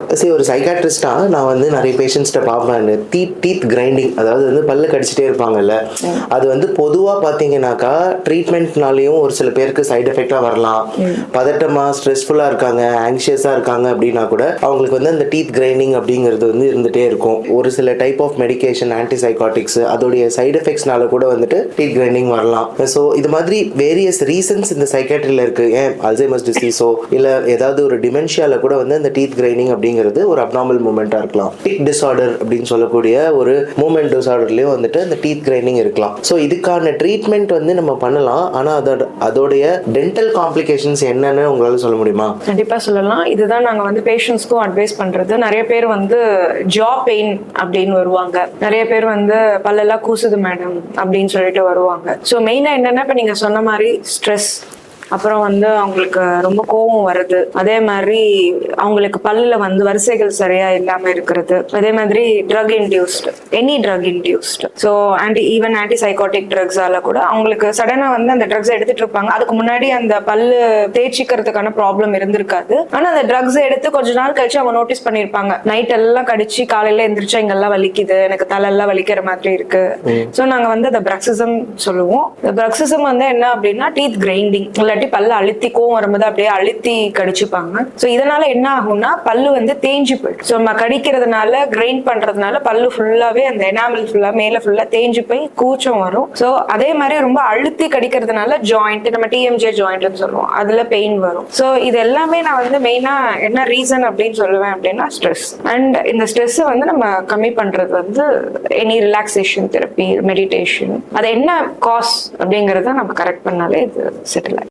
சரி, ஒரு சைக்காட்ரிஸ்டா நான் வந்து நிறைய பேஷண்ட்ஸ்ட்ட பார்ப்பேன். டீத் கிரைண்டிங், அதாவது வந்து பல்லு கடிச்சிட்டே இருப்பாங்கல்ல. அது வந்து பொதுவா பார்த்தீங்கன்னாக்கா ட்ரீட்மெண்ட்னாலேயும் ஒரு சில பேருக்கு சைடு எஃபெக்டா வரலாம். பதட்டமா ஸ்ட்ரெஸ்ஃபுல்லா இருக்காங்க, ஆங்ஷியஸா இருக்காங்க அப்படின்னா கூட அவங்களுக்கு வந்து அந்த டீத் கிரைண்டிங் அப்படிங்கிறது வந்து இருந்துட்டே இருக்கும். ஒரு சில டைப் ஆஃப் மெடிகேஷன் ஆன்டிசைகாட்டிக்ஸ் அதோடைய சைடு எஃபெக்ட்ஸ்னால கூட வந்துட்டு டீத் கிரைண்டிங் வரலாம். ஸோ இது மாதிரி வேரியஸ் ரீசன்ஸ் இந்த சைக்காட்ரியில் இருக்கு. ஏன் அல்சைமர்ஸ் டிசீஸோ இல்லை ஏதாவது ஒரு டிமென்ஷியால கூட வந்து அந்த டீத் கிரைண்டிங் அப்படிங்கிறது ஒரு அப்நார்மல் மூமெண்டா இருக்கலாம். டிக் டிஸார்டர் அப்படின்னு சொல்லக்கூடிய ஒரு மூமெண்ட் டிஸார்டர்லயும் வந்துட்டு அந்த டீத் கிரைண்டிங் இருக்கலாம். ஸோ இதுக்கான ட்ரீட்மெண்ட் வந்து நம்ம பண்ணலாம். ஆனா அதோடைய டென்டல் காம்ப்ளிகேஷன்ஸ் என்னன்னு உங்களால சொல்ல முடியுமா? கண்டிப்பா சொல்லலாம். இதுதான் நாங்க வந்து பேஷண்ட்ஸ்க்கும் அட்வைஸ் பண்றது. நிறைய பேர் வந்து ஜா பெயின் அப்படின்னு வருவாங்க, நிறைய பேர் வந்து பல்லெல்லாம் கூசுது மேடம் அப்படின்னு சொல்லிட்டு வருவாங்க. ஸோ மெயினா என்னன்னா, இப்ப நீங்க சொன்ன மாதிரி ஸ்ட்ரெஸ், அப்புறம் வந்து அவங்களுக்கு ரொம்ப கோபம் வருது, அதே மாதிரி அவங்களுக்கு பல்லுல வந்து வரிசைகள் சரியா இல்லாம இருக்கிறது, அதே மாதிரி drug induced, any drug induced. So even antipsychotic ட்ரக்ஸால கூட அவங்களுக்கு சடனா வந்து அந்த ட்ரக்ஸ் எடுத்துட்டு இருப்பாங்க. அதுக்கு முன்னாடி அந்த பல்லு தேய்ச்சிக்கிறதுக்கான ப்ராப்ளம் இருந்திருக்காது. ஆனா அந்த ட்ரக்ஸ் எடுத்து கொஞ்ச நாள் கழிச்சு அவங்க நோட்டீஸ் பண்ணிருப்பாங்க, நைட் எல்லாம் கடிச்சு காலையில எந்திரிச்சா இங்கெல்லாம் வலிக்குது, எனக்கு தலையெல்லாம் வலிக்கிற மாதிரி இருக்கு. ஸோ நாங்க வந்து அந்த பிரக்சிசம் சொல்லுவோம். இந்த பிரக்சிசம் வந்து என்ன அப்படின்னா டீத் கிரைண்டிங், பல்ல அழுத்தி கோவம் வரும்போது அப்படியே அழுத்தி கடிச்சுப்பாங்க. சோ இதனால என்ன ஆகும்னா பல்லு வந்து தேஞ்சு போயிடும். சோ நம்ம கடிக்கிறதுனால கிரைண்ட் பண்றதுனால பல்லு ஃபுல்லாவே அந்த எனாமல் ஃபுல்லா மேல ஃபுல்லா தேஞ்சு போய் கூச்சம் வரும். சோ அதே மாதிரி ரொம்ப அழுத்தி கடிக்கிறதுனால ஜாயிண்ட், நம்ம டிஎம்ஜே ஜாயிண்ட்னு சொல்லுவோம், அதுல பெயின் வரும். சோ இது எல்லாமே நான் வந்து மெயினா என்ன ரீசன் அப்படின்னு சொல்லுவேன் அப்படின்னா ஸ்ட்ரெஸ். அண்ட் இந்த ஸ்ட்ரெஸ் வந்து நம்ம கம்மி பண்றது வந்து எனி ரிலாக்ஸேஷன் தெரப்பி, மெடிடேஷன், அது என்ன காஸ் அப்படிங்கறத நம்ம கரெக்ட் பண்ணாலே இது செட்டில் ஆகும்.